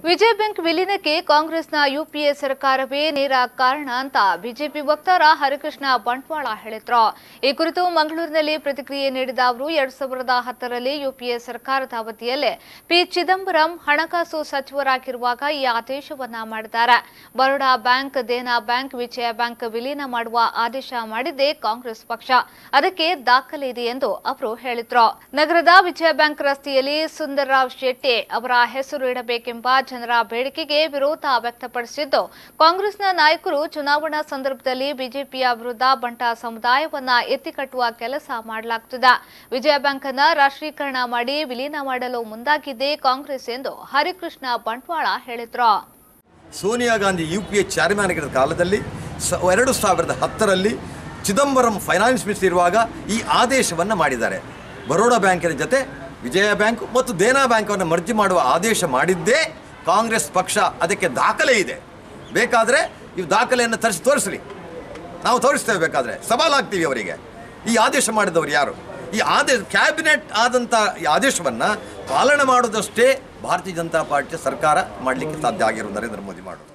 ವಿಜಯ bank ವಿಲೀನಕ್ಕೆ ಕಾಂಗ್ರೆಸ್ನ UPA ಸರ್ಕಾರವೇ ನೇರ ಕಾರಣ ಅಂತ ಬಿಜೆಪಿ ವಕ್ತಾರ ಹರಿಕೃಷ್ಣ ಬಂಟ್ವಾಳ ಹೇಳಿದ್ರು. ಈ ಕುರಿತು ಮಂಗಳೂರಿನಲ್ಲಿ ಪ್ರತಿಕ್ರಿಯೆ ನೀಡಿದ ಅವರು 2010ರಲ್ಲಿ ಯುಪಿಎ ಸರ್ಕಾರದ ಅವಧಿಯಲ್ಲೇ ಪಿ ಚಿದಂಬರಂ ಹಣಕಾಸು ಸಚಿವರಾಗಿರುವಾಗ ಈ ಆದೇಶವನ್ನ ಮಾಡಿದ್ದಾರೆ. ಬರೋಡಾ ಬ್ಯಾಂಕ್, ದೇನಾ ಬ್ಯಾಂಕ್, ವಿಜಯ ಬ್ಯಾಂಕ್ ವಿಲೀನ ಮಾಡುವ ಆದೇಶ ಮಾಡಿದ್ದೇ ಕಾಂಗ್ರೆಸ್ ಪಕ್ಷ. ಅದಕ್ಕೆ ದಾಖಲೆ ಇದೆ ಎಂದು ಅವರು ಹೇಳಿದ್ರು. ನಗರದ ವಿಜಯ ಬ್ಯಾಂಕ್ ರಸ್ತೆಯಲ್ಲಿ ಸುಂದರರಾವ್ ಶೆಟ್ಟಿ ಅವರ ಹೆಸರು ಇಡಬೇಕೆಂಬ ಜನರ ಬೇಡಿಕೆಗೆ ವಿರೋಧ ವ್ಯಕ್ತಪಡಿಸಿದ್ದು, ಕಾಂಗ್ರೆಸ್ನ ನಾಯಕರು ಚುನಾವಣಾ ಸಂದರ್ಭದಲ್ಲಿ ಬಿಜೆಪಿಯ ವಿರುದ್ಧ ಬಂಟ ಸಮುದಾಯವನ್ನ ಎತ್ತಿಕಟ್ಟುವ ಕೆಲಸ ಮಾಡಲಾಗುತ್ತಿದೆ. ವಿಜಯ ಬ್ಯಾಂಕ್ ಅನ್ನ ರಾಷ್ಟ್ರೀಕರಣ ಮಾಡಿ ವಿಲೀನ ಮಾಡಲು ಮುಂದಾಗಿದ್ದೇ ಕಾಂಗ್ರೆಸ್ ಎಂದು ಹರಿಕೃಷ್ಣ ಬಂಟ್ವಾಳ ಹೇಳಿದ್ರು. ಸೋನಿಯಾ ಗಾಂಧಿ ಯುಪಿಎ ಚೇರ್ಮನ್ ಆಗಿದ್ದ ಕಾಲದಲ್ಲಿ 2010ರಲ್ಲಿ ಚಿದಂಬರಂ ಫೈನಾನ್ಸ್ ಮಿನಿಸ್ಟರ್ ಇರುವಾಗ ಈ ಆದೇಶವನ್ನು ಮಾಡಿದ್ದಾರೆ. ಬರೋಡಾ ಬ್ಯಾಂಕಿನ ಜೊತೆ ವಿಜಯ ಬ್ಯಾಂಕ್ ಮತ್ತು ದೇನಾ ಬ್ಯಾಂಕನ್ನು ಮರ್ಜಿ ಮಾಡುವ ಆದೇಶ ಮಾಡಿದ್ದೇ ಕಾಂಗ್ರೆಸ್ ಪಕ್ಷ. ಅದಕ್ಕೆ ದಾಖಲೆ ಇದೆ. ಬೇಕಾದರೆ ಈ ದಾಖಲೆಯನ್ನು ತೋರಿಸಲಿ, ನಾವು ತೋರಿಸ್ತೇವೆ. ಬೇಕಾದರೆ ಸವಾಲಾಗ್ತೀವಿ ಅವರಿಗೆ. ಈ ಆದೇಶ ಮಾಡಿದವರು ಯಾರು? ಈ ಆದೇಶ ಕ್ಯಾಬಿನೆಟ್ ಆದಂಥ ಈ ಆದೇಶವನ್ನು ಪಾಲನೆ ಮಾಡೋದಷ್ಟೇ ಭಾರತೀಯ ಜನತಾ ಪಾರ್ಟಿಯ ಸರ್ಕಾರ ಮಾಡಲಿಕ್ಕೆ ಸಾಧ್ಯ ಆಗಿರೋದು ನರೇಂದ್ರ ಮೋದಿ ಮಾಡೋದು.